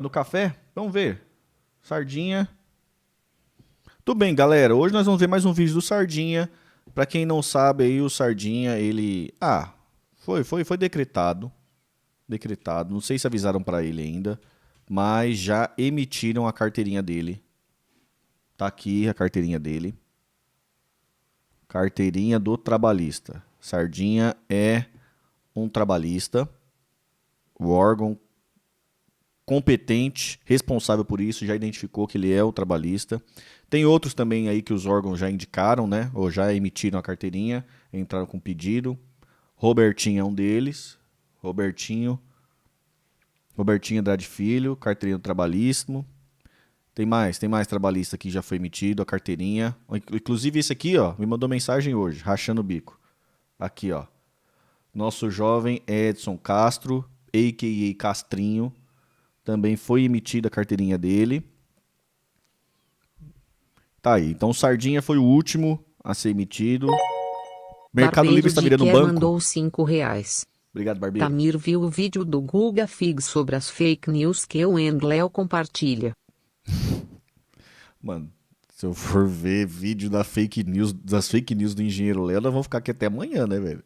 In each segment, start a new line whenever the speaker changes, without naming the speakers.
No café? Vamos ver. Sardinha. Tudo bem, galera. Hoje nós vamos ver mais um vídeo do Sardinha. Pra quem não sabe aí, o Sardinha, ele... foi decretado. Decretado. Não sei se avisaram pra ele ainda. Mas já emitiram a carteirinha dele. Tá aqui a carteirinha dele. Carteirinha do trabalhista. Sardinha é um trabalhista. O órgão competente, responsável por isso, já identificou que ele é o trabalhista. Tem outros também aí que os órgãos já indicaram, né? Ou já emitiram a carteirinha, entraram com pedido. Robertinho é um deles. Robertinho Andrade Filho, carteirinha do trabalhista. Tem mais trabalhista que já foi emitido, a carteirinha. Inclusive esse aqui, ó, me mandou mensagem hoje, rachando o bico. Aqui, ó. Nosso jovem Edson Castro, a.k.a. Castrinho, também foi emitida a carteirinha dele. Tá aí. Então o Sardinha foi o último a ser emitido. Mercado Livre está virando um banco.
Mandou R$5.
Obrigado, Barbeiro.
Tamir viu o vídeo do Guga Figs sobre as fake news que o Léo compartilha.
Mano, se eu for ver vídeo das fake news do Engenheiro Léo, nós vamos ficar aqui até amanhã, né, velho?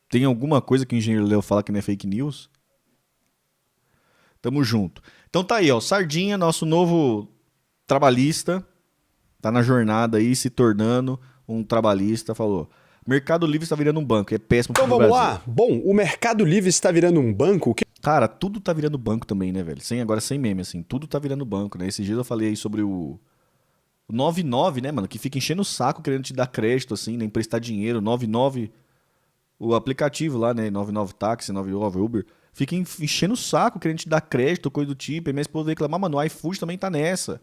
Tem alguma coisa que o Engenheiro Léo fala que não é fake news? Tamo junto. Então tá aí, ó. Sardinha, nosso novo trabalhista. Tá na jornada aí, se tornando um trabalhista. Falou: Mercado Livre está virando um banco. É péssimo pro
Então
Brasil.
vamos lá. Bom, o Mercado Livre está virando um banco.
Cara, tudo tá virando banco também, né, velho? Agora sem meme, assim. Tudo tá virando banco, né? Esses dias eu falei aí sobre o 99, né, mano? Que fica enchendo o saco querendo te dar crédito, assim, né? Emprestar dinheiro. 99, o aplicativo lá, né? 99 Táxi, 99 Uber. Fica enchendo o saco querendo te dar crédito, coisa do tipo. E minha esposa reclamar, mano, o iFood também tá nessa.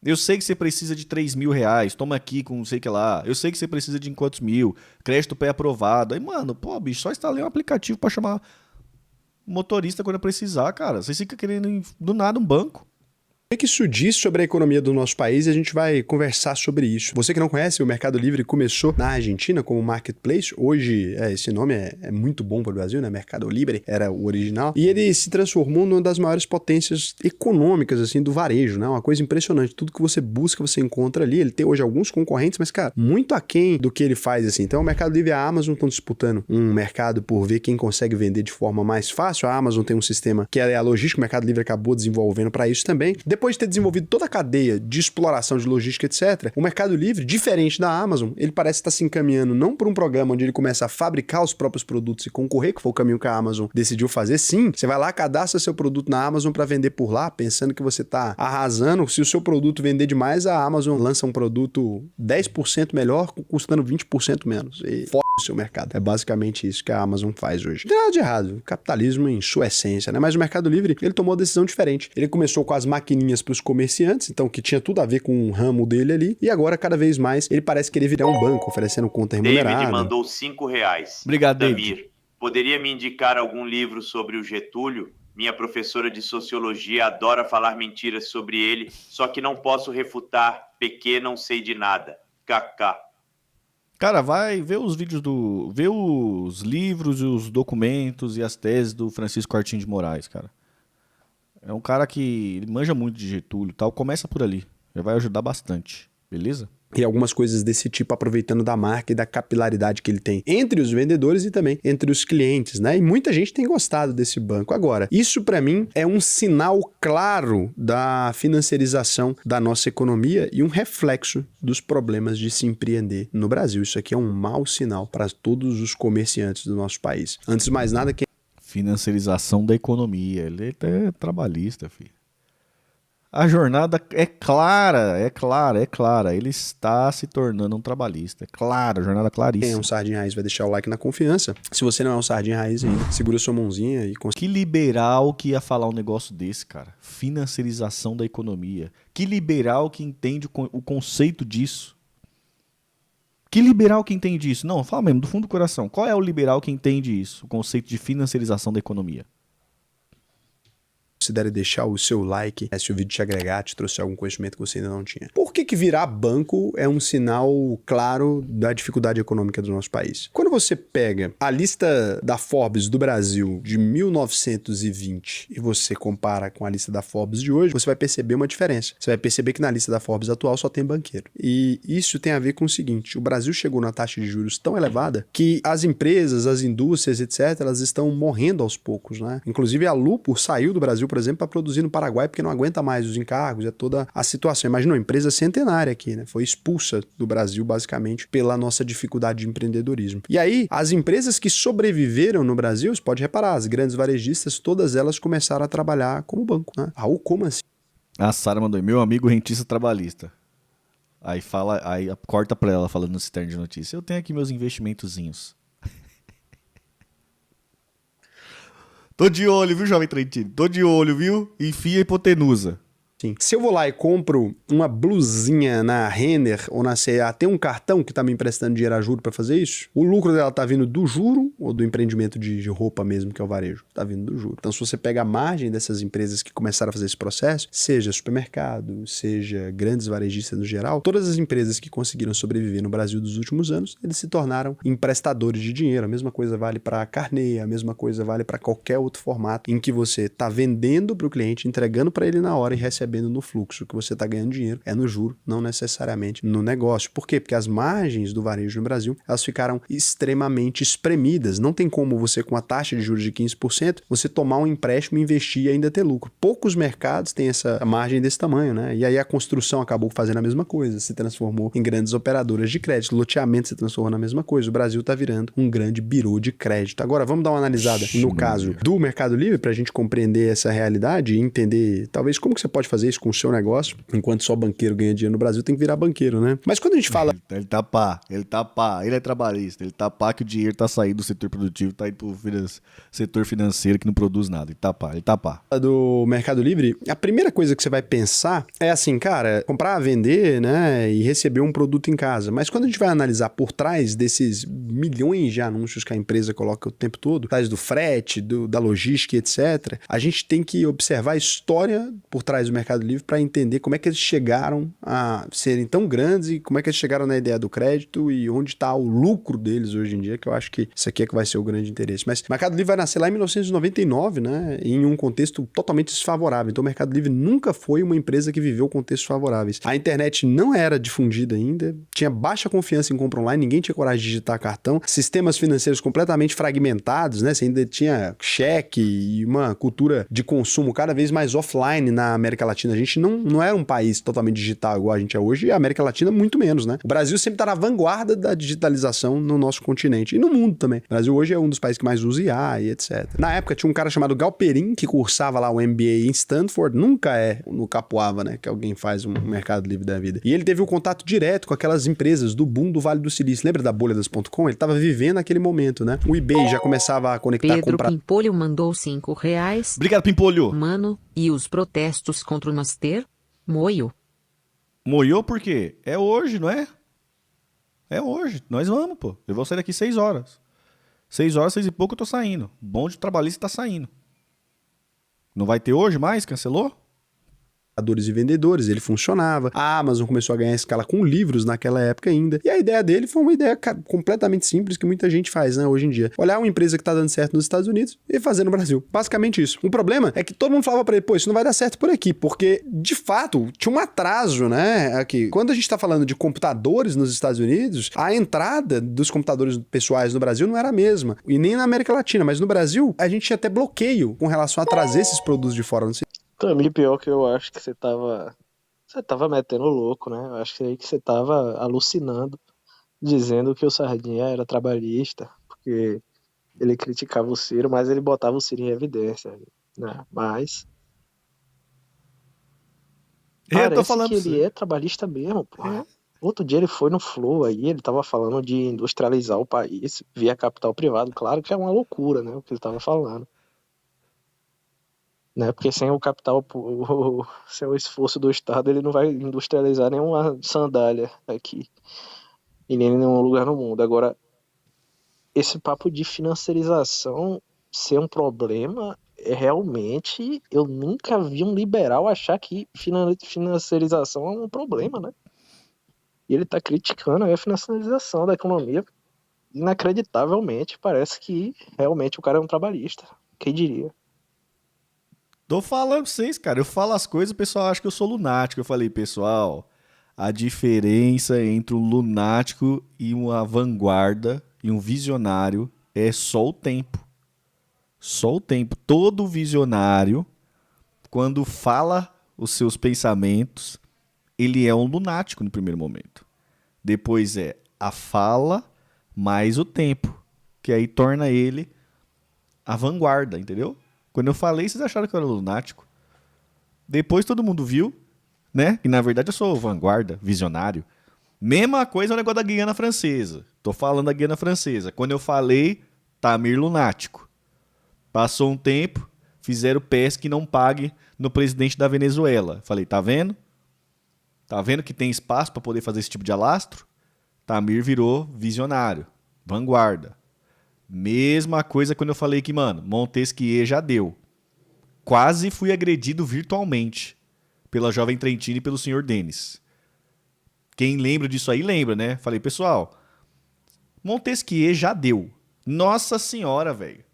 Eu sei que você precisa de R$3.000. Toma aqui com não sei o que lá. Eu sei que você precisa de quantos mil. Crédito pré-aprovado. Aí, mano, pô, bicho, só instalei um aplicativo pra chamar motorista quando precisar, cara. Vocês ficam querendo do nada um banco.
O que isso diz sobre a economia do nosso país e a gente vai conversar sobre isso. Você que não conhece, o Mercado Livre começou na Argentina como marketplace. Hoje, esse nome é muito bom para o Brasil, né? Mercado Livre era o original. E ele se transformou numa das maiores potências econômicas, assim, do varejo, né? Uma coisa impressionante. Tudo que você busca, você encontra ali. Ele tem hoje alguns concorrentes, mas, cara, muito aquém do que ele faz, assim. Então, o Mercado Livre e a Amazon estão disputando um mercado por ver quem consegue vender de forma mais fácil. A Amazon tem um sistema que é a logística, o Mercado Livre acabou desenvolvendo para isso também. Depois de ter desenvolvido toda a cadeia de exploração de logística, etc., o Mercado Livre, diferente da Amazon, ele parece estar se encaminhando não por um programa onde ele começa a fabricar os próprios produtos e concorrer, que foi o caminho que a Amazon decidiu fazer. Sim, você vai lá, cadastra seu produto na Amazon para vender por lá, pensando que você está arrasando. Se o seu produto vender demais, a Amazon lança um produto 10% melhor, custando 20% menos. E fode o seu mercado. É basicamente isso que a Amazon faz hoje. Não tem nada de errado. Capitalismo em sua essência, né? Mas o Mercado Livre, ele tomou uma decisão diferente. Ele começou com as maquininhas para os comerciantes, então que tinha tudo a ver com o ramo dele ali, e agora cada vez mais ele parece querer virar um banco, oferecendo conta remunerada.
David mandou R$5.
Obrigado,
Tamir,
David.
poderia me indicar algum livro sobre o Getúlio? Minha professora de sociologia adora falar mentiras sobre ele, só que não posso refutar, porque não sei de nada. KK.
Cara, vai ver os vídeos vê os livros, os documentos e as teses do Francisco Artim de Moraes, cara. É um cara que ele manja muito de Getúlio e tal. Começa por ali. Já vai ajudar bastante. Beleza?
E algumas coisas desse tipo, aproveitando da marca e da capilaridade que ele tem entre os vendedores e também entre os clientes, né? E muita gente tem gostado desse banco. Agora, isso para mim é um sinal claro da financiarização da nossa economia e um reflexo dos problemas de se empreender no Brasil. Isso aqui é um mau sinal para todos os comerciantes do nosso país. Antes de mais nada, quem
Financiarização da economia. Ele é trabalhista, filho. A jornada é clara. Ele está se tornando um trabalhista. É claro, a jornada claríssima.
é um sardinha raiz vai deixar o like na confiança. Se você não é um sardinha raiz ainda, segura sua mãozinha e...
Que liberal que ia falar um negócio desse, cara? Financiarização da economia. Que liberal que entende o conceito disso? Que liberal que entende isso? Não, fala mesmo, do fundo do coração. Qual é o liberal que entende isso? O conceito de financiarização da economia.
Considere deixar o seu like se o vídeo te agregar, te trouxe algum conhecimento que você ainda não tinha. Por que virar banco é um sinal claro da dificuldade econômica do nosso país? Quando você pega a lista da Forbes do Brasil de 1920 e você compara com a lista da Forbes de hoje, você vai perceber uma diferença. Você vai perceber que na lista da Forbes atual só tem banqueiro. E isso tem a ver com o seguinte: o Brasil chegou numa taxa de juros tão elevada que as empresas, as indústrias, etc., elas estão morrendo aos poucos, né? Inclusive a Lupo saiu do Brasil, por exemplo, para produzir no Paraguai porque não aguenta mais os encargos, é toda a situação. Imagina uma empresa centenária aqui, né? Foi expulsa do Brasil basicamente pela nossa dificuldade de empreendedorismo. E aí, as empresas que sobreviveram no Brasil, você pode reparar, as grandes varejistas, todas elas começaram a trabalhar como banco, né? Raul, como assim?
A Sara mandou, meu amigo rentista trabalhista. Aí corta pra ela falando no Cisterna de Notícia. Eu tenho aqui meus investimentozinhos. Tô de olho, viu, jovem Trentino? Tô de olho, viu? Enfia a hipotenusa.
Sim. Se eu vou lá e compro uma blusinha na Renner ou na C&A, tem um cartão que tá me emprestando dinheiro a juro para fazer isso? O lucro dela tá vindo do juro ou do empreendimento de roupa mesmo, que é o varejo? Tá vindo do juro. Então, se você pega a margem dessas empresas que começaram a fazer esse processo, seja supermercado, seja grandes varejistas no geral, todas as empresas que conseguiram sobreviver no Brasil dos últimos anos, eles se tornaram emprestadores de dinheiro. A mesma coisa vale para carnê, a mesma coisa vale para qualquer outro formato em que você tá vendendo para o cliente, entregando para ele na hora e recebendo no fluxo. Que você está ganhando dinheiro é no juro, não necessariamente no negócio. Por quê? Porque as margens do varejo no Brasil, elas ficaram extremamente espremidas. Não tem como você, com a taxa de juros de 15%, você tomar um empréstimo, investir e ainda ter lucro. Poucos mercados têm essa margem desse tamanho, né? E aí a construção acabou fazendo a mesma coisa, se transformou em grandes operadoras de crédito, loteamento se transformou na mesma coisa. O Brasil está virando um grande birô de crédito. Agora, vamos dar uma analisada no caso do Mercado Livre para a gente compreender essa realidade e entender, talvez, como que você pode fazer isso com o seu negócio. Enquanto só banqueiro ganha dinheiro no Brasil, tem que virar banqueiro, né? Mas quando a gente fala...
Ele tá pá, ele é trabalhista, ele tá pá que o dinheiro tá saindo do setor produtivo, tá indo pro setor financeiro que não produz nada, ele tá pá.
Do Mercado Livre, a primeira coisa que você vai pensar é assim, cara, comprar, vender, né, e receber um produto em casa. Mas quando a gente vai analisar por trás desses milhões de anúncios que a empresa coloca o tempo todo, por trás do frete, da logística, etc., a gente tem que observar a história por trás do Mercado Livre para entender como é que eles chegaram a serem tão grandes e como é que eles chegaram na ideia do crédito e onde está o lucro deles hoje em dia, que eu acho que isso aqui é que vai ser o grande interesse. Mas o Mercado Livre vai nascer lá em 1999, né, em um contexto totalmente desfavorável. Então o Mercado Livre nunca foi uma empresa que viveu contextos favoráveis. A internet não era difundida ainda, tinha baixa confiança em compra online, ninguém tinha coragem de digitar cartão, sistemas financeiros completamente fragmentados, né, você ainda tinha cheque e uma cultura de consumo cada vez mais offline na América Latina. A gente não era um país totalmente digital igual a gente é hoje, e a América Latina muito menos, né? O Brasil sempre está na vanguarda da digitalização no nosso continente e no mundo também. O Brasil hoje é um dos países que mais usa IA e etc. Na época tinha um cara chamado Galperin que cursava lá o MBA em Stanford, nunca é no Capoava, né? Que alguém faz um Mercado Livre da vida. E ele teve um contato direto com aquelas empresas do boom do Vale do Silício. Lembra da bolha das .com? Ele estava vivendo aquele momento, né? O eBay já começava a conectar
Pedro Pimpolho mandou R$5.
Obrigado, Pimpolho.
Mano, e os protestos contra o Master? Moio.
Moiou por quê? É hoje, não é? É hoje. Nós vamos, pô. Eu vou sair daqui 6 horas. 6 horas, 6 e pouco eu tô saindo. Bonde trabalhista tá saindo. Não vai ter hoje mais? Cancelou?
E vendedores, ele funcionava. A Amazon começou a ganhar escala com livros naquela época ainda. E a ideia dele foi uma ideia completamente simples que muita gente faz, né, hoje em dia. Olhar uma empresa que tá dando certo nos Estados Unidos e fazer no Brasil. Basicamente isso. O problema é que todo mundo falava pra ele, pô, isso não vai dar certo por aqui, porque, de fato, tinha um atraso, né, aqui. Quando a gente tá falando de computadores nos Estados Unidos, a entrada dos computadores pessoais no Brasil não era a mesma. E nem na América Latina, mas no Brasil, a gente tinha até bloqueio com relação a trazer esses produtos de fora. Não sei.
Também pior que eu acho que você tava metendo louco, né? Eu acho que aí que você tava alucinando, dizendo que o Sardinha era trabalhista, porque ele criticava o Ciro, mas ele botava o Ciro em evidência, né? Mas parece que ele é trabalhista mesmo, pô. Outro dia ele foi no Flow aí, ele tava falando de industrializar o país via capital privado. Claro que é uma loucura, né? O que ele tava falando. Né? Porque sem o capital, sem o esforço do Estado, ele não vai industrializar nenhuma sandália aqui e nem em nenhum lugar no mundo. Agora, esse papo de financiarização ser um problema, realmente eu nunca vi um liberal achar que financiarização é um problema, né? E ele tá criticando aí a financiarização da economia. Inacreditavelmente, parece que realmente o cara é um trabalhista. Quem diria?
Tô falando pra vocês, cara. Eu falo as coisas, o pessoal acha que eu sou lunático. Eu falei, pessoal, a diferença entre um lunático e uma vanguarda e um visionário é só o tempo. Só o tempo. Todo visionário, quando fala os seus pensamentos, ele é um lunático no primeiro momento. Depois é a fala mais o tempo, que aí torna ele a vanguarda, entendeu? Quando eu falei, vocês acharam que eu era lunático. Depois todo mundo viu, né? E na verdade eu sou vanguarda, visionário. Mesma coisa é o negócio da Guiana Francesa. Tô falando da Guiana Francesa. Quando eu falei, Tamir lunático. Passou um tempo, fizeram PES que não pague no presidente da Venezuela. Falei, tá vendo? Tá vendo que tem espaço para poder fazer esse tipo de alastro? Tamir virou visionário, vanguarda. Mesma coisa quando eu falei que, mano, Montesquieu já deu. Quase fui agredido virtualmente pela Jovem Trentino e pelo senhor Denis. Quem lembra disso aí, lembra, né? Falei, pessoal, Montesquieu já deu. Nossa senhora, velho.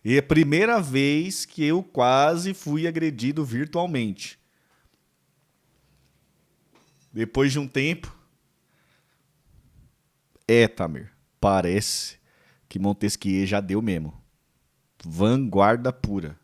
E é a primeira vez que eu quase fui agredido virtualmente. Depois de um tempo... Tamir, parece que Montesquieu já deu mesmo. Vanguarda pura.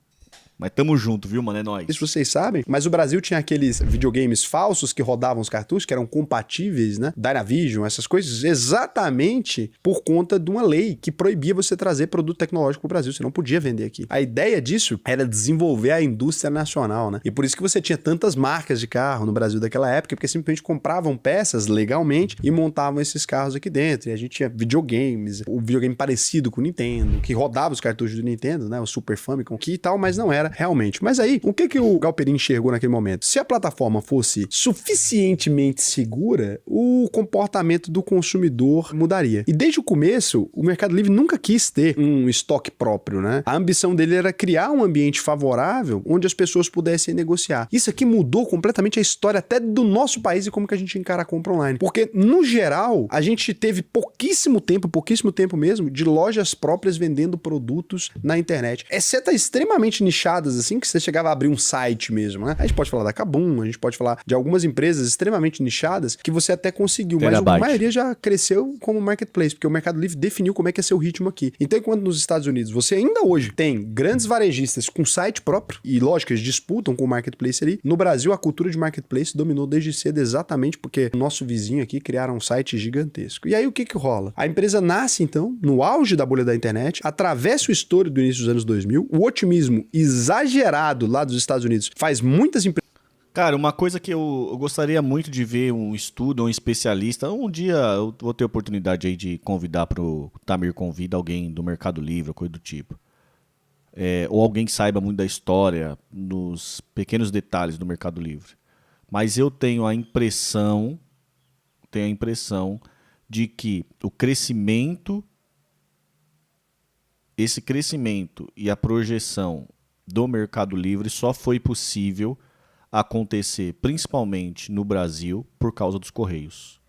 Mas tamo junto, viu, mano? É nóis.
Isso vocês sabem, mas o Brasil tinha aqueles videogames falsos que rodavam os cartuchos, que eram compatíveis, né? Dynavision, essas coisas, exatamente por conta de uma lei que proibia você trazer produto tecnológico pro Brasil. Você não podia vender aqui. A ideia disso era desenvolver a indústria nacional, né? E por isso que você tinha tantas marcas de carro no Brasil daquela época, porque simplesmente compravam peças legalmente e montavam esses carros aqui dentro. E a gente tinha videogames, o videogame parecido com o Nintendo, que rodava os cartuchos do Nintendo, né? O Super Famicom, que e tal, mas não era realmente. Mas aí, o que o Galperin enxergou naquele momento? Se a plataforma fosse suficientemente segura, o comportamento do consumidor mudaria. E desde o começo, o Mercado Livre nunca quis ter um estoque próprio, né? A ambição dele era criar um ambiente favorável onde as pessoas pudessem negociar. Isso aqui mudou completamente a história até do nosso país e como que a gente encara a compra online. Porque, no geral, a gente teve pouquíssimo tempo mesmo, de lojas próprias vendendo produtos na internet. Exceto extremamente nichadas, assim, que você chegava a abrir um site mesmo, né? A gente pode falar da Kabum, a gente pode falar de algumas empresas extremamente nichadas que você até conseguiu, mas a maioria já cresceu como marketplace, porque o Mercado Livre definiu como é que é seu ritmo aqui. Então, enquanto nos Estados Unidos você ainda hoje tem grandes varejistas com site próprio, e lógico, eles disputam com o marketplace ali, no Brasil a cultura de marketplace dominou desde cedo exatamente porque o nosso vizinho aqui criaram um site gigantesco. E aí o que rola? A empresa nasce, então, no auge da bolha da internet, atravessa o estouro do início dos anos 2000, o otimismo exagerado lá dos Estados Unidos faz muitas empresas...
Cara, uma coisa que eu gostaria muito de ver um estudo, um especialista. Um dia eu vou ter oportunidade aí de convidar pro Tamir convida alguém do Mercado Livre, coisa do tipo. Ou alguém que saiba muito da história, nos pequenos detalhes do Mercado Livre. Mas eu tenho a impressão de que esse crescimento e a projeção do Mercado Livre só foi possível acontecer principalmente no Brasil por causa dos Correios.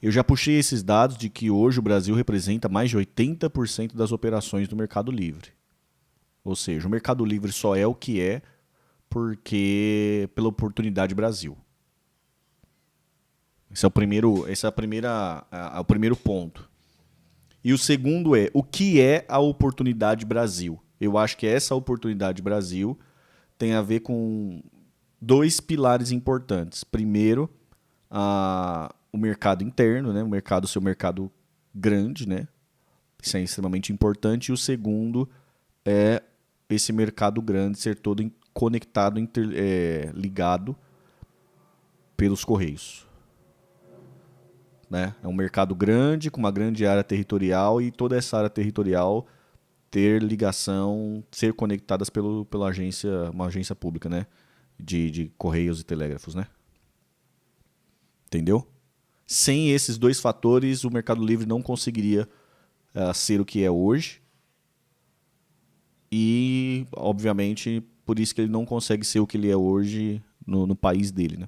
Eu já puxei esses dados de que hoje o Brasil representa mais de 80% das operações do Mercado Livre. Ou seja, o Mercado Livre só é o que é porque pela oportunidade Brasil. Esse é o primeiro ponto. E o segundo é, o que é a oportunidade Brasil? Eu acho que essa oportunidade Brasil tem a ver com dois pilares importantes. Primeiro, o mercado interno, né? O seu mercado grande, né? Isso é extremamente importante. E o segundo é esse mercado grande ser todo conectado, ligado pelos Correios. Né? É um mercado grande, com uma grande área territorial, e toda essa área territorial ter ligação, ser conectadas pela uma agência pública, né? De Correios e Telégrafos, né? Entendeu? Sem esses dois fatores, o Mercado Livre não conseguiria ser o que é hoje. E, obviamente, por isso que ele não consegue ser o que ele é hoje no país dele, né?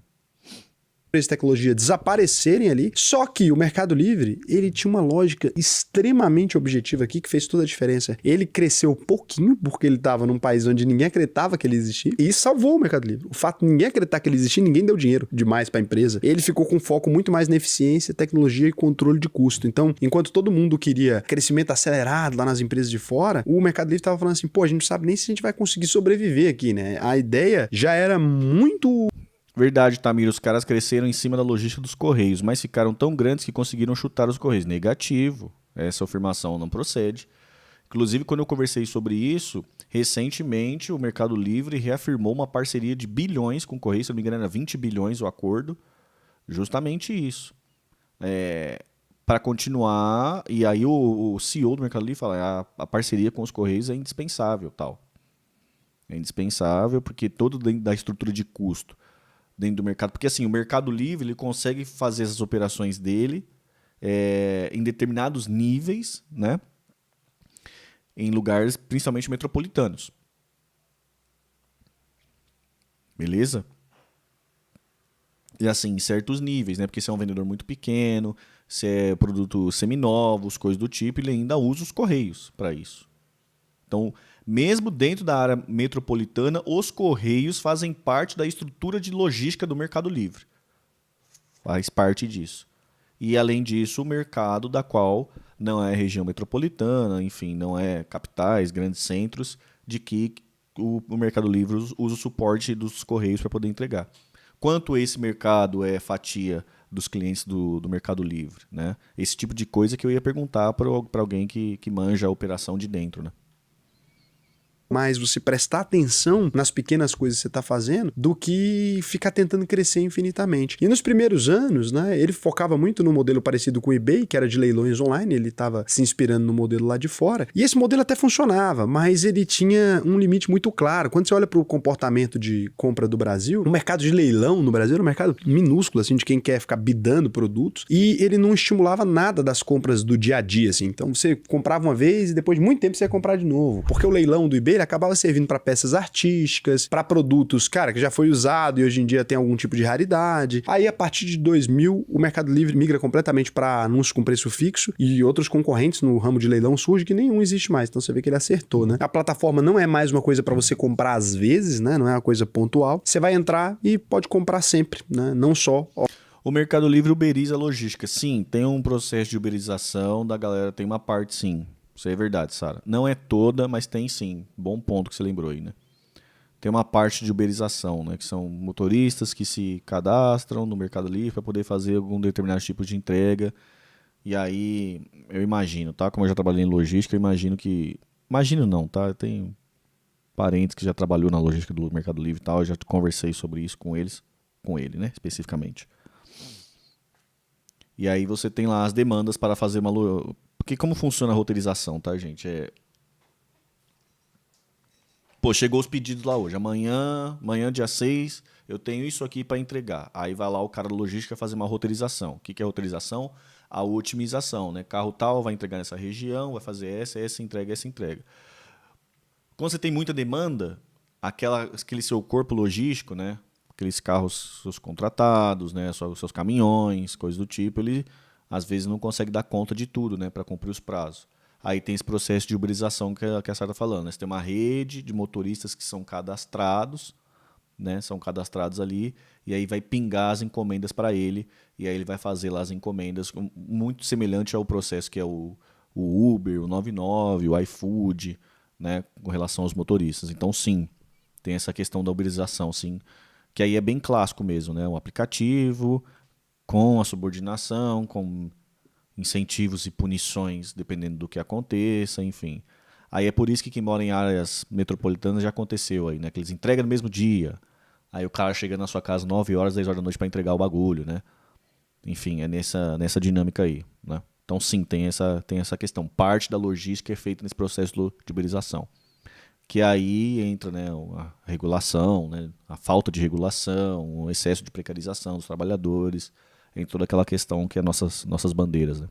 De tecnologia desaparecerem ali, só que o Mercado Livre, ele tinha uma lógica extremamente objetiva aqui que fez toda a diferença. Ele cresceu pouquinho porque ele estava num país onde ninguém acreditava que ele existia e salvou o Mercado Livre. O fato de ninguém acreditar que ele existia, ninguém deu dinheiro demais para a empresa. Ele ficou com foco muito mais na eficiência, tecnologia e controle de custo. Então, enquanto todo mundo queria crescimento acelerado lá nas empresas de fora, o Mercado Livre estava falando assim, pô, a gente não sabe nem se a gente vai conseguir sobreviver aqui, né? A ideia já era muito...
Verdade, Tamir, os caras cresceram em cima da logística dos Correios, mas ficaram tão grandes que conseguiram chutar os Correios. Negativo, essa afirmação não procede. Inclusive, quando eu conversei sobre isso, recentemente o Mercado Livre reafirmou uma parceria de bilhões com o Correio, se não me engano era 20 bilhões o acordo, justamente isso. Para continuar, e aí o CEO do Mercado Livre fala, a parceria com os Correios é indispensável, tal. É indispensável porque todo dentro da estrutura de custo dentro do mercado, porque assim, o Mercado Livre ele consegue fazer essas operações dele em determinados níveis, né? Em lugares principalmente metropolitanos. Beleza? E assim, em certos níveis, né? Porque se é um vendedor muito pequeno, se é produtos seminovos, coisas do tipo, ele ainda usa os Correios para isso. Então, mesmo dentro da área metropolitana, os Correios fazem parte da estrutura de logística do Mercado Livre. Faz parte disso. E, além disso, o mercado da qual não é região metropolitana, enfim, não é capitais, grandes centros, de que o Mercado Livre usa o suporte dos Correios para poder entregar. Quanto esse mercado é fatia dos clientes do Mercado Livre, né? Esse tipo de coisa que eu ia perguntar para alguém que manja a operação de dentro, né?
Mais você prestar atenção nas pequenas coisas que você está fazendo do que ficar tentando crescer infinitamente. E nos primeiros anos, né, ele focava muito no modelo parecido com o eBay, que era de leilões online, ele estava se inspirando no modelo lá de fora. E esse modelo até funcionava, mas ele tinha um limite muito claro. Quando você olha para o comportamento de compra do Brasil, no mercado de leilão no Brasil era um mercado minúsculo, assim, de quem quer ficar bidando produtos, e ele não estimulava nada das compras do dia a dia, assim. Então você comprava uma vez e depois de muito tempo você ia comprar de novo. Porque o leilão do eBay acabava servindo para peças artísticas, para produtos, cara, que já foi usado e hoje em dia tem algum tipo de raridade. Aí, a partir de 2000, o Mercado Livre migra completamente para anúncios com preço fixo e outros concorrentes no ramo de leilão surge que nenhum existe mais. Então, você vê que ele acertou, né? A plataforma não é mais uma coisa para você comprar às vezes, né? Não é uma coisa pontual. Você vai entrar e pode comprar sempre, né? Não só...
O Mercado Livre uberiza a logística. Sim, tem um processo de uberização da galera, tem uma parte sim. Isso é verdade, Sara. Não é toda, mas tem sim. Bom ponto que você lembrou aí, né? Tem uma parte de uberização, né? Que são motoristas que se cadastram no Mercado Livre para poder fazer algum determinado tipo de entrega. E aí, eu imagino, tá? Como eu já trabalhei em logística, eu imagino que... Imagino não, tá? Eu tenho parentes que já trabalhou na logística do Mercado Livre e tal. Eu já conversei sobre isso com eles. Com ele, né? Especificamente. E aí você tem lá as demandas para fazer uma... Porque como funciona a roteirização, tá, gente? Pô, chegou os pedidos lá hoje. Amanhã dia 6, eu tenho isso aqui para entregar. Aí vai lá o cara da logística fazer uma roteirização. O que é roteirização? A otimização, né? Carro tal vai entregar nessa região, vai fazer essa entrega, essa entrega. Quando você tem muita demanda, aquele seu corpo logístico, né? Aqueles carros seus contratados, né? Seus caminhões, coisas do tipo, ele às vezes não consegue dar conta de tudo, né? Para cumprir os prazos. Aí tem esse processo de uberização que a Sara está falando, né? Você tem uma rede de motoristas que são cadastrados, né? São cadastrados ali, e aí vai pingar as encomendas para ele, e aí ele vai fazer lá as encomendas, muito semelhante ao processo que é o Uber, o 99, o iFood, né? Com relação aos motoristas. Então, sim, tem essa questão da uberização, sim, que aí é bem clássico mesmo, né? Um aplicativo com a subordinação, com incentivos e punições, dependendo do que aconteça, enfim. Aí é por isso que quem mora em áreas metropolitanas já aconteceu aí, né? Que eles entregam no mesmo dia. Aí o cara chega na sua casa 9 horas, 10 horas da noite para entregar o bagulho, né? Enfim, é nessa dinâmica aí, né? Então, sim, tem essa questão. Parte da logística é feita nesse processo de uberização. Que aí entra, né, a regulação, né? A falta de regulação, o excesso de precarização dos trabalhadores, em toda aquela questão que é nossas bandeiras, né?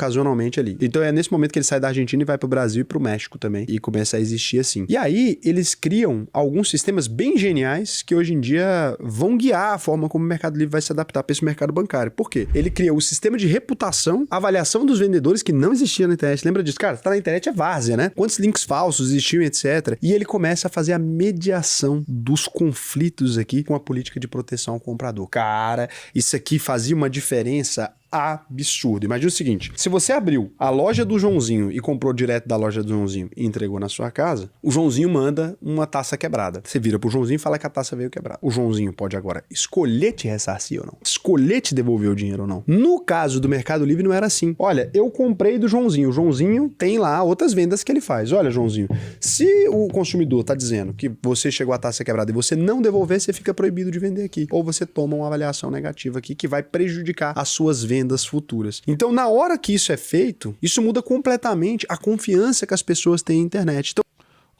ocasionalmente ali. Então é nesse momento que ele sai da Argentina e vai pro Brasil e pro México também, e começa a existir assim. E aí eles criam alguns sistemas bem geniais que hoje em dia vão guiar a forma como o Mercado Livre vai se adaptar para esse mercado bancário. Por quê? Ele cria o sistema de reputação, avaliação dos vendedores que não existia na internet. Lembra disso? Cara, tá na internet é várzea, né? Quantos links falsos existiam, etc. E ele começa a fazer a mediação dos conflitos aqui com a política de proteção ao comprador. Cara, isso aqui fazia uma diferença absurdo. Imagina o seguinte, se você abriu a loja do Joãozinho e comprou direto da loja do Joãozinho e entregou na sua casa, o Joãozinho manda uma taça quebrada. Você vira pro Joãozinho e fala que a taça veio quebrada. O Joãozinho pode agora escolher te ressarcir ou não, escolher te devolver o dinheiro ou não. No caso do Mercado Livre não era assim. Olha, eu comprei do Joãozinho. O Joãozinho tem lá outras vendas que ele faz. Olha, Joãozinho, se o consumidor tá dizendo que você chegou a taça quebrada e você não devolver, você fica proibido de vender aqui. Ou você toma uma avaliação negativa aqui que vai prejudicar as suas vendas futuras. Então, na hora que isso é feito, isso muda completamente a confiança que as pessoas têm na internet. Então,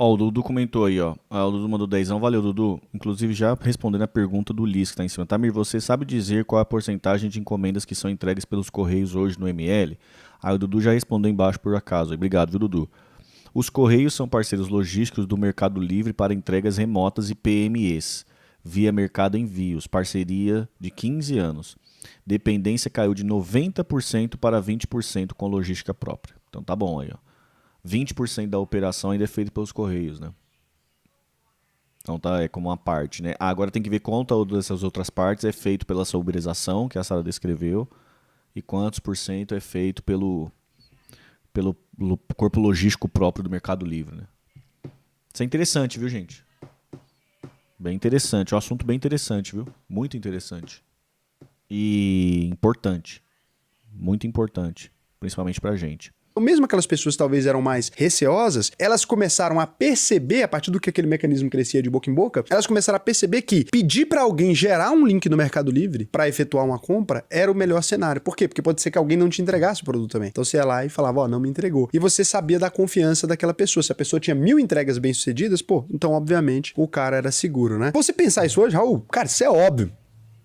Ó, o Dudu comentou aí, ó. O Dudu mandou 10. Valeu, Dudu. Inclusive, já respondendo a pergunta do Liz que tá em cima. Tamir, você sabe dizer qual é a porcentagem de encomendas que são entregues pelos Correios hoje no ML? Aí o Dudu já respondeu embaixo por acaso. Obrigado, viu, Dudu? Os Correios são parceiros logísticos do Mercado Livre para entregas remotas e PMEs, via Mercado Envios, parceria de 15 anos. Dependência caiu de 90% para 20% com logística própria. Então tá bom aí, ó. 20% da operação ainda é feita pelos Correios, né? Então tá, é como uma parte, né? Agora tem que ver quanto dessas outras partes é feito pela sua uberização, que a Sara descreveu, e quantos por cento é feito pelo corpo logístico próprio do Mercado Livre, né? Isso é interessante, viu, gente? Bem interessante, é um assunto bem interessante, viu? Muito interessante. E importante, muito importante, principalmente pra gente.
Mesmo aquelas pessoas que talvez eram mais receosas, elas começaram a perceber, a partir do que aquele mecanismo crescia de boca em boca, elas começaram a perceber que pedir para alguém gerar um link no Mercado Livre para efetuar uma compra era o melhor cenário. Por quê? Porque pode ser que alguém não te entregasse o produto também. Então você ia lá e falava, ó, não me entregou. E você sabia da confiança daquela pessoa. Se a pessoa tinha 1000 entregas bem-sucedidas, pô, então obviamente o cara era seguro, né? Você pensar isso hoje, Raul, cara, isso é óbvio.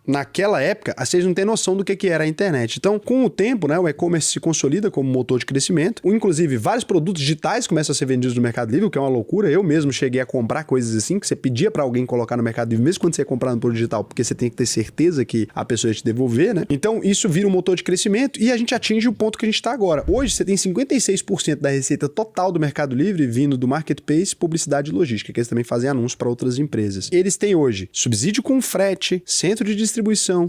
Naquela época, vocês não têm noção do que era a internet. Então, com o tempo, né, o e-commerce se consolida como motor de crescimento. Inclusive, vários produtos digitais começam a ser vendidos no Mercado Livre, o que é uma loucura. Eu mesmo cheguei a comprar coisas assim, que você pedia para alguém colocar no Mercado Livre, mesmo quando você ia comprar no produto digital, porque você tem que ter certeza que a pessoa ia te devolver, né? Então, isso vira um motor de crescimento e a gente atinge o ponto que a gente está agora. Hoje, você tem 56% da receita total do Mercado Livre vindo do Marketplace, publicidade e logística, que eles também fazem anúncios para outras empresas. Eles têm hoje subsídio com frete, centro de distribuição,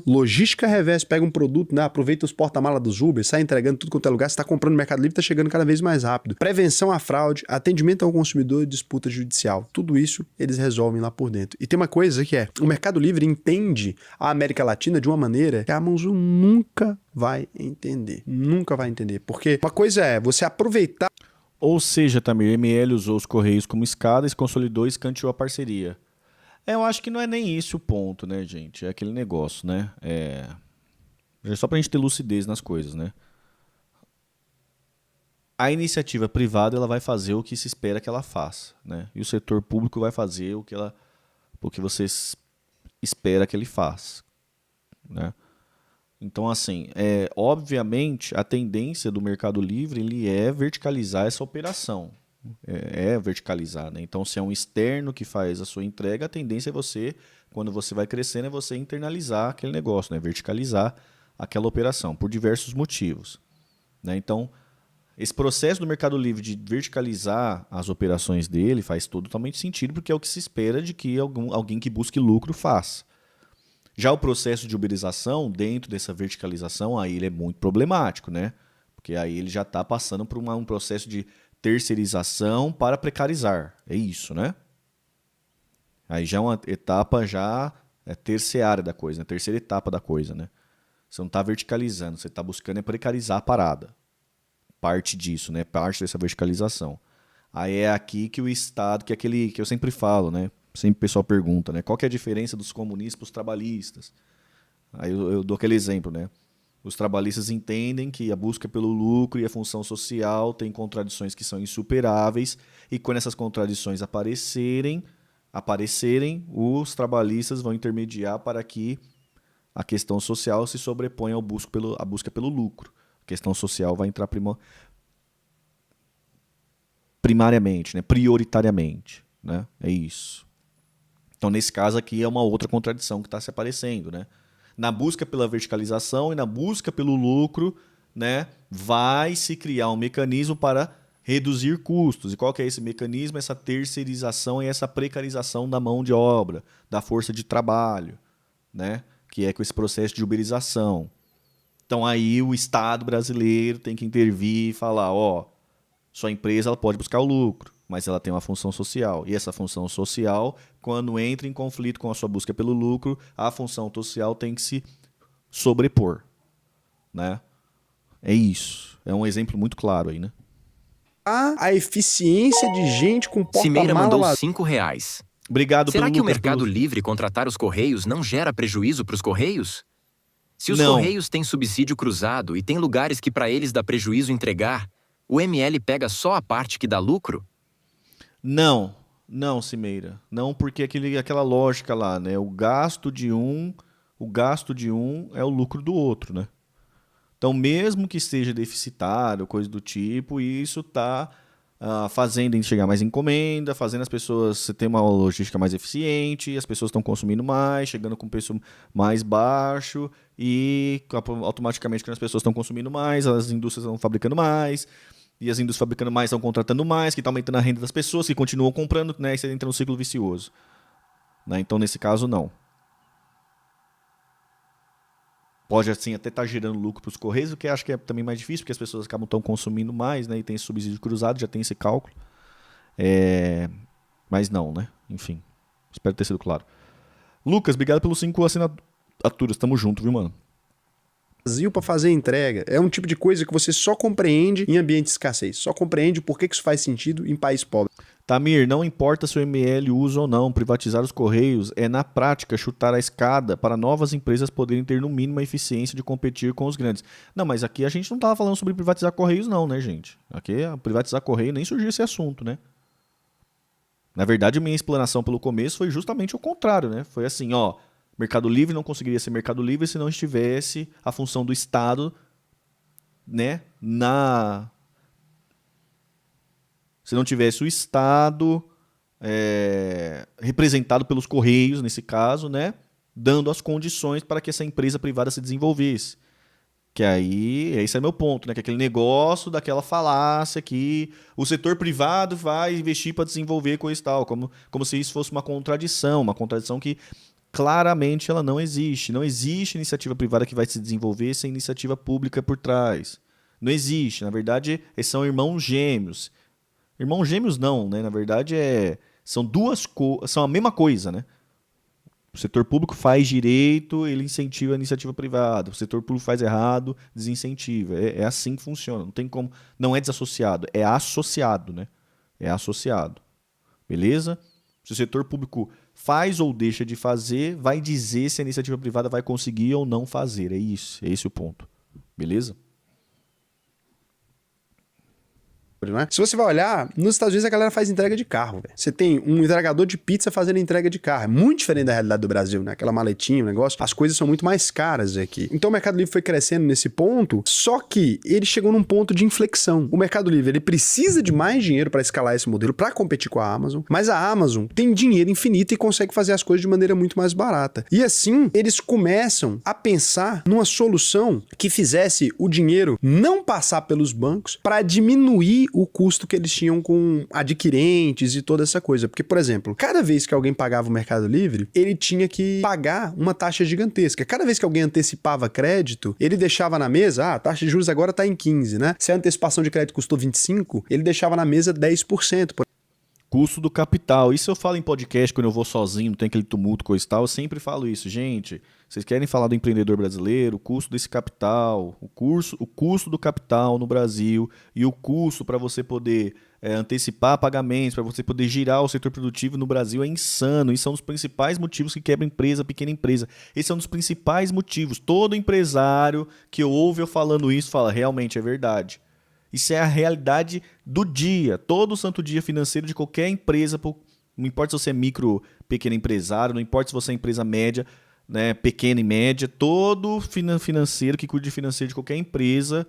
logística reversa, pega um produto, né, aproveita os porta-malas dos Uber, sai entregando tudo quanto é lugar, você está comprando no Mercado Livre, está chegando cada vez mais rápido. Prevenção à fraude, atendimento ao consumidor e disputa judicial. Tudo isso eles resolvem lá por dentro. E tem uma coisa que é, o Mercado Livre entende a América Latina de uma maneira que a Amazon nunca vai entender. Nunca vai entender. Porque uma coisa é você aproveitar...
Ou seja, Tamir, ML usou os Correios como escada, se consolidou e escanteou a parceria. Eu acho que não é nem isso o ponto, né, gente? É aquele negócio, né? É só pra gente ter lucidez nas coisas, né? A iniciativa privada ela vai fazer o que se espera que ela faça, né? E o setor público vai fazer o que você espera que ele faça, né? Então, assim, obviamente, a tendência do Mercado Livre ele é verticalizar essa operação. É verticalizar, né? Então, se é um externo que faz a sua entrega, a tendência é você, quando você vai crescendo, é você internalizar aquele negócio, né? Verticalizar aquela operação, por diversos motivos, né? Então, esse processo do Mercado Livre de verticalizar as operações dele faz totalmente sentido, porque é o que se espera de que alguém que busque lucro faça. Já o processo de uberização, dentro dessa verticalização, aí ele é muito problemático, né? Porque aí ele já está passando por um processo de terceirização para precarizar. É isso, né? Aí já é uma etapa terciária da coisa, né? Terceira etapa da coisa, né? Você não está verticalizando, você está buscando precarizar a parada. Parte disso, né? Parte dessa verticalização. Aí é aqui que o Estado, que é aquele que eu sempre falo, né? Sempre o pessoal pergunta, né? Qual que é a diferença dos comunistas para os trabalhistas? Aí eu dou aquele exemplo, né? Os trabalhistas entendem que a busca pelo lucro e a função social têm contradições que são insuperáveis e quando essas contradições aparecerem, os trabalhistas vão intermediar para que a questão social se sobreponha à busca pelo lucro. questão social vai entrar primariamente, né? Prioritariamente, né? É isso. Então, nesse caso aqui, é uma outra contradição que está se aparecendo, né? Na busca pela verticalização e na busca pelo lucro, né, vai se criar um mecanismo para reduzir custos. E qual que é esse mecanismo? Essa terceirização e essa precarização da mão de obra, da força de trabalho, né? Que é com esse processo de uberização. Então aí o Estado brasileiro tem que intervir e falar, sua empresa ela pode buscar o lucro, mas ela tem uma função social. E essa função social, quando entra em conflito com a sua busca pelo lucro, a função social tem que se sobrepor, né? É isso. É um exemplo muito claro aí, né?
A eficiência de gente com
Cimeira mandou
porta-mala.
R$5.
Obrigado
Será
pelo
que o
Lucas,
Mercado
pelo...
Livre contratar os Correios não gera prejuízo para os Correios? Se os
Não.
Correios têm subsídio cruzado e tem lugares que para eles dá prejuízo entregar, o ML pega só a parte que dá lucro?
Não, Cimeira. Não, porque aquela lógica lá, né? O gasto de um é o lucro do outro, né? Então, mesmo que seja deficitário, coisa do tipo, isso está fazendo chegar mais encomenda, fazendo as pessoas ter uma logística mais eficiente, as pessoas estão consumindo mais, chegando com preço mais baixo e automaticamente quando as pessoas estão consumindo mais, as indústrias estão fabricando mais e as indústrias fabricando mais estão contratando mais, que está aumentando a renda das pessoas que continuam comprando, né? E você entra no ciclo vicioso. Né? Então, nesse caso, não. Pode, assim, até estar gerando lucro para os Correios, o que acho que é também mais difícil, porque as pessoas acabam tão consumindo mais, né? E tem esse subsídio cruzado, já tem esse cálculo. Mas não, né? Enfim, espero ter sido claro. Lucas, obrigado pelos 5 assinaturas. Tamo junto, viu, mano?
Brasil para fazer entrega. É um tipo de coisa que você só compreende em ambiente de escassez. Só compreende por que isso faz sentido em país pobre.
Tamir, não importa se o ML usa ou não, privatizar os Correios é, na prática, chutar a escada para novas empresas poderem ter, no mínimo, a eficiência de competir com os grandes. Não, mas aqui a gente não estava falando sobre privatizar Correios não, né, gente? Aqui, privatizar Correio nem surgiu esse assunto, né? Na verdade, minha explanação pelo começo foi justamente o contrário, né? Foi assim, Mercado Livre não conseguiria ser Mercado Livre se não estivesse a função do Estado, né, se não tivesse o Estado representado pelos Correios, nesse caso, né, dando as condições para que essa empresa privada se desenvolvesse. Que aí, esse é meu ponto, né, que é aquele negócio daquela falácia que o setor privado vai investir para desenvolver coisa e tal, como se isso fosse uma contradição que claramente ela não existe. Não existe iniciativa privada que vai se desenvolver sem iniciativa pública por trás. Não existe. Na verdade, eles são irmãos gêmeos. Irmãos gêmeos não, né? Na verdade, são são a mesma coisa, né? O setor público faz direito, ele incentiva a iniciativa privada. O setor público faz errado, desincentiva. É assim que funciona. Não tem como. Não é desassociado, é associado, né? É associado. Beleza? Se o setor público faz ou deixa de fazer, vai dizer se a iniciativa privada vai conseguir ou não fazer. É isso. É esse o ponto. Beleza?
Não é? Se você vai olhar, nos Estados Unidos a galera faz entrega de carro, velho. Você tem um entregador de pizza fazendo entrega de carro. É muito diferente da realidade do Brasil, né? Aquela maletinha, o negócio. As coisas são muito mais caras aqui. Então o Mercado Livre foi crescendo nesse ponto, só que ele chegou num ponto de inflexão. O Mercado Livre, ele precisa de mais dinheiro para escalar esse modelo, para competir com a Amazon, mas a Amazon tem dinheiro infinito e consegue fazer as coisas de maneira muito mais barata. E assim, eles começam a pensar numa solução que fizesse o dinheiro não passar pelos bancos para diminuir o custo que eles tinham com adquirentes e toda essa coisa. Porque, por exemplo, cada vez que alguém pagava o Mercado Livre, ele tinha que pagar uma taxa gigantesca. Cada vez que alguém antecipava crédito, ele deixava na mesa, a taxa de juros agora está em 15, né? Se a antecipação de crédito custou 25, ele deixava na mesa 10%.
Custo do capital. Isso eu falo em podcast quando eu vou sozinho, tem aquele tumulto, coisa e tal. Eu sempre falo isso. Gente, vocês querem falar do empreendedor brasileiro, o custo desse capital, o custo do capital no Brasil e o custo para você poder antecipar pagamentos, para você poder girar o setor produtivo no Brasil é insano. Isso é um dos principais motivos que quebra empresa, pequena empresa. Esse é um dos principais motivos. Todo empresário que ouve eu falando isso fala, realmente é verdade. Isso é a realidade do dia, todo santo dia financeiro de qualquer empresa, não importa se você é micro, pequeno empresário, não importa se você é empresa média, né, pequena e média, todo financeiro que cuida de financeiro de qualquer empresa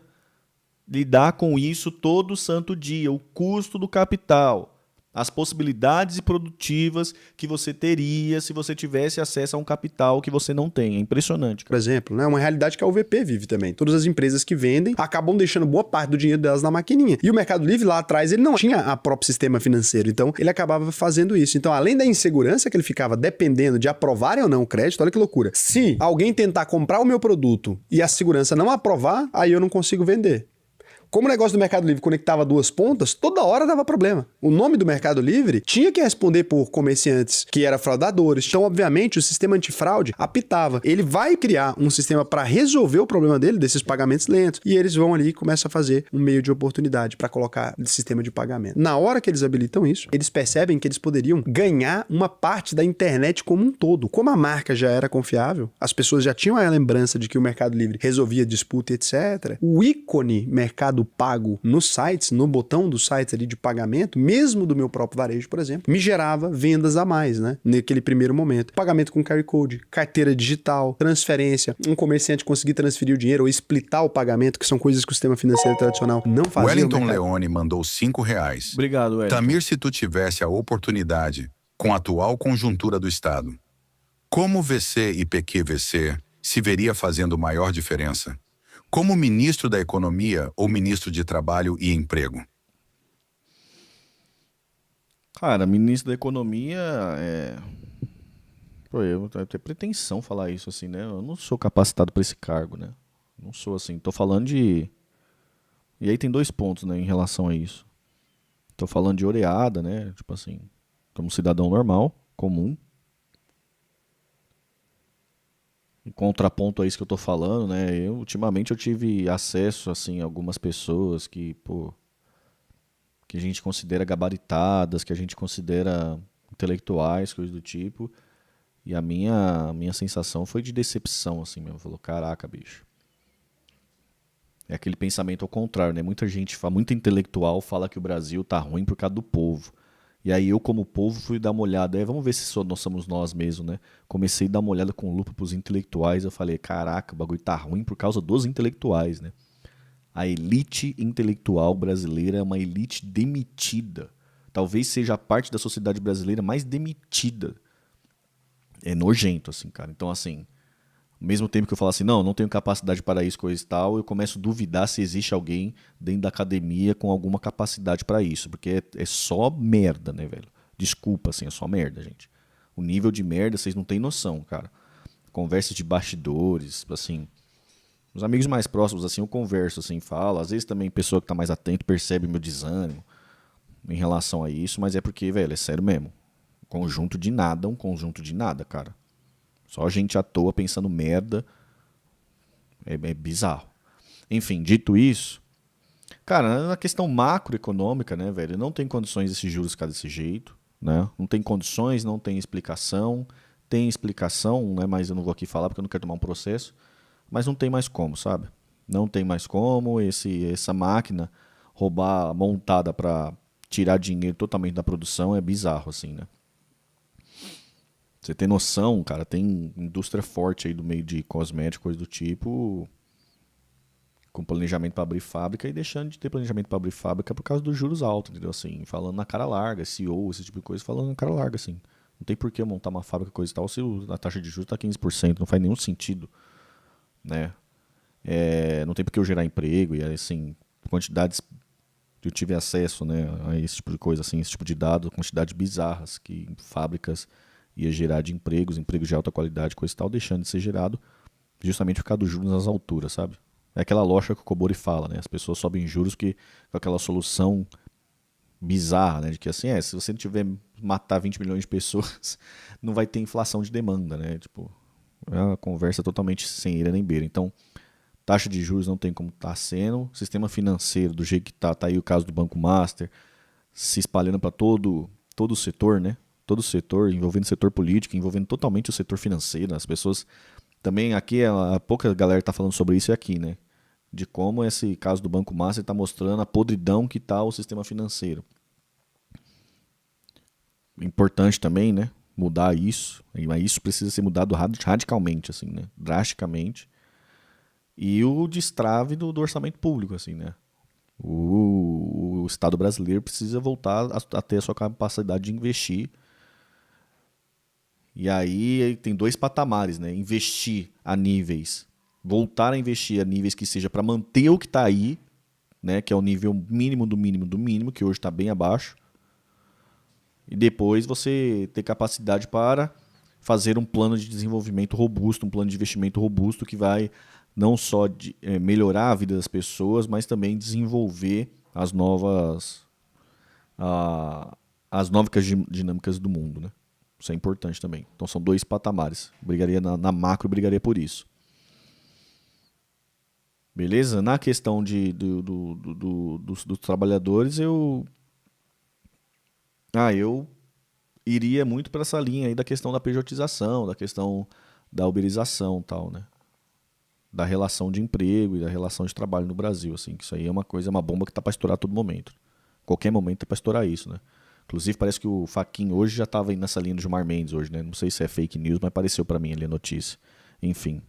lidar com isso todo santo dia, o custo do capital, as possibilidades produtivas que você teria se você tivesse acesso a um capital que você não tem. É impressionante,
Por
cara.
exemplo, né? Uma realidade que a UVP vive também. Todas as empresas que vendem acabam deixando boa parte do dinheiro delas na maquininha. E o Mercado Livre lá atrás, ele não tinha a próprio sistema financeiro, então ele acabava fazendo isso. Então, além da insegurança que ele ficava dependendo de aprovarem ou não o crédito, olha que loucura. Se alguém tentar comprar o meu produto e a segurança não aprovar, aí eu não consigo vender. Como o negócio do Mercado Livre conectava duas pontas, toda hora dava problema. O nome do Mercado Livre tinha que responder por comerciantes que eram fraudadores. Então, obviamente, o sistema antifraude apitava. Ele vai criar um sistema para resolver o problema dele, desses pagamentos lentos. E eles vão ali e começam a fazer um meio de oportunidade para colocar esse sistema de pagamento. Na hora que eles habilitam isso, eles percebem que eles poderiam ganhar uma parte da internet como um todo. Como a marca já era confiável, as pessoas já tinham a lembrança de que o Mercado Livre resolvia disputa, etc. O ícone Mercado Pago nos sites, no botão dos sites ali de pagamento, mesmo do meu próprio varejo, por exemplo, me gerava vendas a mais, né? Naquele primeiro momento. Pagamento com QR Code, carteira digital, transferência, um comerciante conseguir transferir o dinheiro ou splitar o pagamento, que são coisas que o sistema financeiro tradicional não fazia.
Wellington Leone mandou R$5.
Obrigado, Wellington.
Tamir, se tu tivesse a oportunidade, com a atual conjuntura do Estado, como VC e PQVC se veria fazendo maior diferença? Como ministro da Economia ou ministro de Trabalho e Emprego?
Cara, ministro da Economia Pô, eu tenho pretensão falar isso assim, né? Eu não sou capacitado para esse cargo, né? Não sou assim. Tô falando de... E aí tem 2 pontos, né, em relação a isso. Tô falando de oreada, né? Tipo assim, como cidadão normal, comum. Em contraponto a isso que eu tô falando, né? Ultimamente eu tive acesso, assim, a algumas pessoas que, pô, que a gente considera gabaritadas, que a gente considera intelectuais, coisas do tipo. E a minha sensação foi de decepção, assim mesmo. Falou, caraca, bicho. É aquele pensamento ao contrário, né? Muita gente, muito intelectual fala que o Brasil tá ruim por causa do povo. E aí eu, como povo, fui dar uma olhada. Vamos ver se nós somos nós mesmos, né? Comecei a dar uma olhada com lupa pros intelectuais. Eu falei, caraca, o bagulho tá ruim por causa dos intelectuais, né? A elite intelectual brasileira é uma elite demitida. Talvez seja a parte da sociedade brasileira mais demitida. É nojento, assim, cara. Então, assim, ao mesmo tempo que eu falo assim, não tenho capacidade para isso, coisa e tal, eu começo a duvidar se existe alguém dentro da academia com alguma capacidade para isso, porque é só merda, né, velho? Desculpa, assim, é só merda, gente. O nível de merda, vocês não têm noção, cara. Conversas de bastidores, assim, os amigos mais próximos, assim, eu converso, assim, falo, às vezes também pessoa que tá mais atento percebe meu desânimo em relação a isso, mas é porque, velho, é sério mesmo. Um conjunto de nada, cara. Só gente à toa pensando merda. É bizarro. Enfim, dito isso, cara, na questão macroeconômica, né, velho, não tem condições esses juros ficar desse jeito, né? Não tem condições, não tem explicação. Tem explicação, né, mas eu não vou aqui falar porque eu não quero tomar um processo. Mas não tem mais como, sabe? Não tem mais como essa máquina roubar montada para tirar dinheiro totalmente da produção é bizarro, assim, né? Você tem noção, cara, tem indústria forte aí do meio de cosméticos, coisa do tipo, com planejamento para abrir fábrica e deixando de ter planejamento para abrir fábrica por causa dos juros altos, entendeu? Assim, falando na cara larga, CEO, esse tipo de coisa, falando na cara larga, assim. Não tem por que montar uma fábrica, coisa e tal, se a taxa de juros tá 15%, não faz nenhum sentido, né? Não tem por que eu gerar emprego e, assim, quantidades que eu tive acesso, né, a esse tipo de coisa, assim, esse tipo de dado, quantidades bizarras que fábricas ia gerar de empregos de alta qualidade, coisa e tal, deixando de ser gerado justamente por causa dos juros nas alturas, sabe? É aquela lógica que o Kobori fala, né? As pessoas sobem juros com aquela solução bizarra, né? De que assim, se você não tiver matar 20 milhões de pessoas, não vai ter inflação de demanda, né? Tipo, é uma conversa totalmente sem ira nem beira. Então, taxa de juros não tem como tá sendo, sistema financeiro do jeito que tá aí o caso do Banco Master, se espalhando para todo o setor, né? Todo o setor, envolvendo o setor político, envolvendo totalmente o setor financeiro. As pessoas também aqui, a pouca galera está falando sobre isso aqui, né? De como esse caso do Banco Master está mostrando a podridão que está o sistema financeiro. Importante também, né? Mudar isso. Mas isso precisa ser mudado radicalmente, assim, né? Drasticamente. E o destrave do orçamento público, assim, né? O Estado brasileiro precisa voltar a ter a sua capacidade de investir. E aí tem 2 patamares, né? Voltar a investir a níveis que seja para manter o que está aí, né? Que é o nível mínimo do mínimo do mínimo, que hoje está bem abaixo. E depois você ter capacidade para fazer um plano de desenvolvimento robusto, um plano de investimento robusto que vai não só melhorar a vida das pessoas, mas também desenvolver as novas dinâmicas do mundo, né? Isso é importante também. Então são 2 patamares. Brigaria na macro, brigaria por isso. Beleza? Na questão dos trabalhadores, eu iria muito para essa linha aí da questão da pejotização, da questão da uberização e tal, né? Da relação de emprego e da relação de trabalho no Brasil, assim, que isso aí é uma bomba que tá para estourar a todo momento. Qualquer momento tá para estourar isso, né? Inclusive parece que o Fachin hoje já tava indo nessa linha do Gilmar Mendes hoje, né? Não sei se é fake news, mas apareceu para mim ali a notícia. Enfim.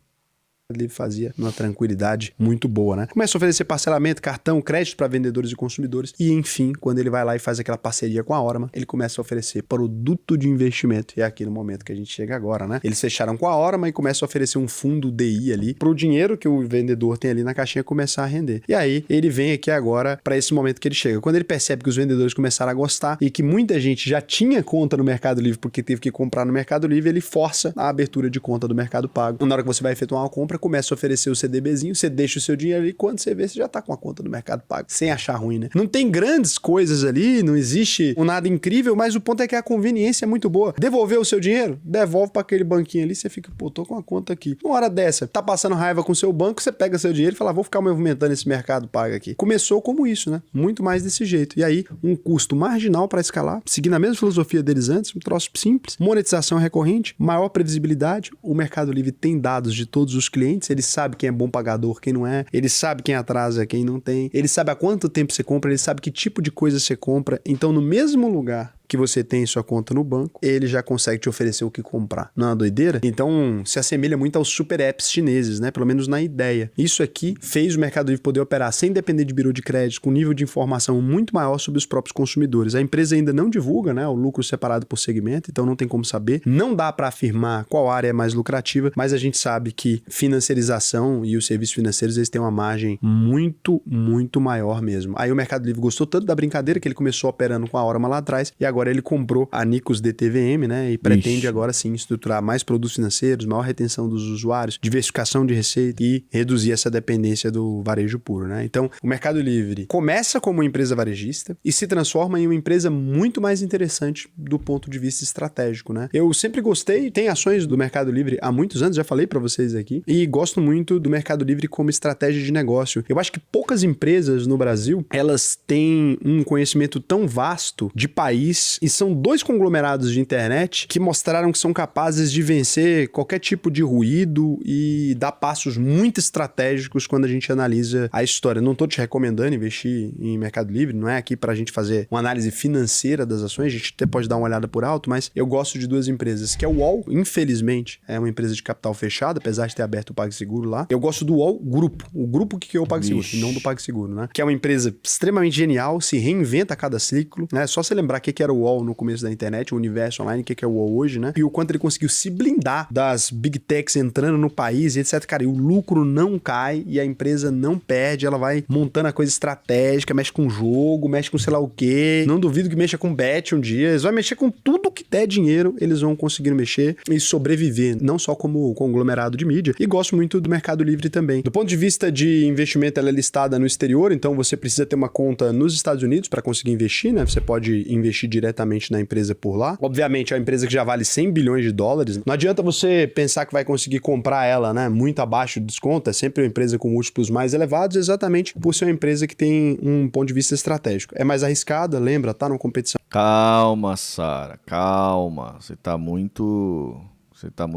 Ele fazia uma tranquilidade muito boa, né? Começa a oferecer parcelamento, cartão, crédito para vendedores e consumidores e, enfim, quando ele vai lá e faz aquela parceria com a Orama, ele começa a oferecer produto de investimento. E é aqui no momento que a gente chega agora, né? Eles fecharam com a Orama e começam a oferecer um fundo DI ali pro dinheiro que o vendedor tem ali na caixinha começar a render. E aí, ele vem aqui agora para esse momento que ele chega. Quando ele percebe que os vendedores começaram a gostar e que muita gente já tinha conta no Mercado Livre porque teve que comprar no Mercado Livre, ele força a abertura de conta do Mercado Pago. Na hora que você vai efetuar uma compra, começa a oferecer o CDBzinho, você deixa o seu dinheiro ali, quando você vê, você já tá com a conta do Mercado Pago, sem achar ruim, né? Não tem grandes coisas ali, não existe nada incrível, mas o ponto é que a conveniência é muito boa. Devolver o seu dinheiro? Devolve para aquele banquinho ali, você fica, pô, tô com a conta aqui. Uma hora dessa, tá passando raiva com o seu banco, você pega seu dinheiro e fala, vou ficar movimentando esse Mercado Pago aqui. Começou como isso, né? Muito mais desse jeito. E aí, um custo marginal para escalar, seguindo a mesma filosofia deles antes, um troço simples, monetização recorrente, maior previsibilidade, o Mercado Livre tem dados de todos os clientes, ele sabe quem é bom pagador, quem não é, ele sabe quem atrasa, quem não tem, ele sabe há quanto tempo você compra, ele sabe que tipo de coisa você compra, então no mesmo lugar que você tem sua conta no banco, ele já consegue te oferecer o que comprar. Não é uma doideira? Então, se assemelha muito aos super apps chineses, né? Pelo menos na ideia. Isso aqui fez o Mercado Livre poder operar sem depender de bureau de crédito, com nível de informação muito maior sobre os próprios consumidores. A empresa ainda não divulga, né, o lucro separado por segmento, então não tem como saber. Não dá para afirmar qual área é mais lucrativa, mas a gente sabe que financiarização e os serviços financeiros, eles têm uma margem muito, muito maior mesmo. Aí o Mercado Livre gostou tanto da brincadeira que ele começou operando com a Orama lá atrás e agora ele comprou a Nicos DTVM, né? E pretende agora sim estruturar mais produtos financeiros, maior retenção dos usuários, diversificação de receita e reduzir essa dependência do varejo puro, né? Então, o Mercado Livre começa como uma empresa varejista e se transforma em uma empresa muito mais interessante do ponto de vista estratégico, né? Eu sempre gostei, tem ações do Mercado Livre há muitos anos, já falei para vocês aqui, e gosto muito do Mercado Livre como estratégia de negócio. Eu acho que poucas empresas no Brasil, elas têm um conhecimento tão vasto de país e são 2 conglomerados de internet que mostraram que são capazes de vencer qualquer tipo de ruído e dar passos muito estratégicos quando a gente analisa a história. Não estou te recomendando investir em Mercado Livre, não é aqui para a gente fazer uma análise financeira das ações, a gente até pode dar uma olhada por alto, mas eu gosto de 2 empresas, que é o UOL, infelizmente, é uma empresa de capital fechado, apesar de ter aberto o PagSeguro lá. Eu gosto do UOL Grupo, o grupo que criou o PagSeguro, não do PagSeguro, né? Que é uma empresa extremamente genial, se reinventa a cada ciclo, né? Só você lembrar o que era o UOL no começo da internet, o universo online, o que é o UOL hoje, né? E o quanto ele conseguiu se blindar das big techs entrando no país e etc. Cara, e o lucro não cai e a empresa não perde, ela vai montando a coisa estratégica, mexe com jogo, mexe com sei lá o quê. Não duvido que mexa com bet um dia. Eles vão mexer com tudo que der dinheiro, eles vão conseguir mexer e sobreviver, não só como conglomerado de mídia. E gosto muito do Mercado Livre também. Do ponto de vista de investimento, ela é listada no exterior, então você precisa ter uma conta nos Estados Unidos para conseguir investir, né? Você pode investir diretamente na empresa por lá. Obviamente, é uma empresa que já vale 100 bilhões de dólares. Não adianta você pensar que vai conseguir comprar ela, né, muito abaixo do desconto. É sempre uma empresa com múltiplos mais elevados, exatamente por ser uma empresa que tem um ponto de vista estratégico. É mais arriscada, lembra, tá numa competição.
Calma, Sara, calma. Você tá muito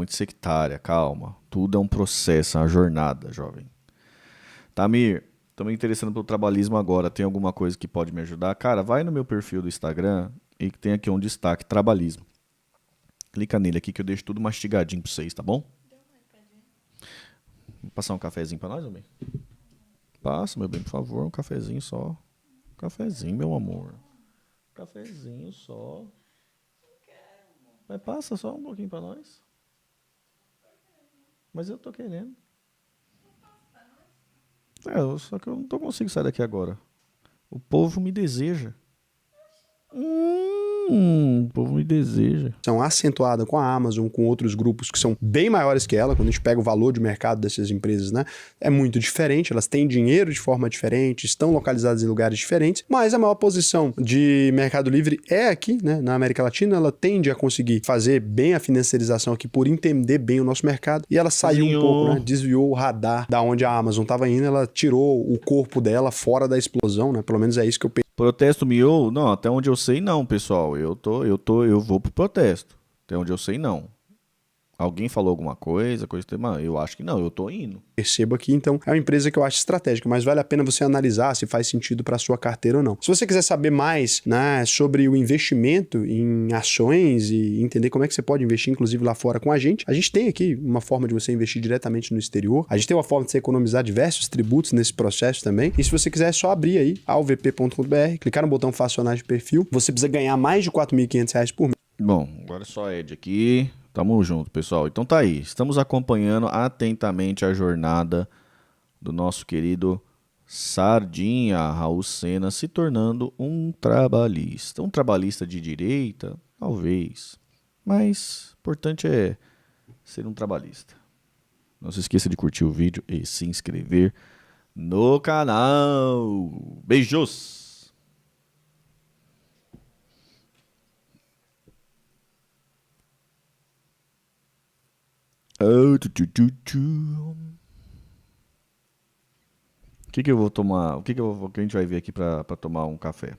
sectária, calma. Tudo é um processo, é uma jornada, jovem. Tamir, tô me interessando pelo trabalhismo agora. Tem alguma coisa que pode me ajudar? Cara, vai no meu perfil do Instagram e tem aqui um destaque, trabalhismo. Clica nele aqui que eu deixo tudo mastigadinho pra vocês, tá bom? Vou passar um cafezinho pra nós, meu bem? Passa, meu bem, por favor, um cafezinho só. Cafezinho, meu amor. Cafezinho só. Mas passa só um pouquinho pra nós. Mas eu tô querendo. Só que eu não consigo sair daqui agora. O povo me deseja. O povo me deseja.
São acentuada com a Amazon, com outros grupos que são bem maiores que ela. Quando a gente pega o valor de mercado dessas empresas, né, é muito diferente. Elas têm dinheiro de forma diferente, estão localizadas em lugares diferentes, mas a maior posição de Mercado Livre é aqui, né, na América Latina. Ela tende a conseguir fazer bem a financiarização aqui por entender bem o nosso mercado, e ela saiu um pouco, né, desviou o radar da onde a Amazon estava indo. Ela tirou o corpo dela fora da explosão, né, pelo menos é isso que eu penso.
Protesto miou? Não, até onde eu sei não, pessoal. Eu vou pro protesto. Até onde eu sei não. Alguém falou alguma coisa, eu acho que não, eu tô indo.
Percebo aqui, então, é uma empresa que eu acho estratégica, mas vale a pena você analisar se faz sentido para sua carteira ou não. Se você quiser saber mais, né, sobre o investimento em ações e entender como é que você pode investir, inclusive lá fora com a gente tem aqui uma forma de você investir diretamente no exterior. A gente tem uma forma de você economizar diversos tributos nesse processo também. E se você quiser, é só abrir aí alvp.com.br, clicar no botão Facionar de Perfil. Você precisa ganhar mais de R$ 4.500 por mês.
Bom, agora é só Ed aqui. Tamo junto, pessoal. Então tá aí. Estamos acompanhando atentamente a jornada do nosso querido Sardinha Raul Sena se tornando um trabalhista. Um trabalhista de direita? Talvez. Mas o importante é ser um trabalhista. Não se esqueça de curtir o vídeo e se inscrever no canal. Beijos! O que eu vou tomar? O que a gente vai ver aqui pra tomar um café?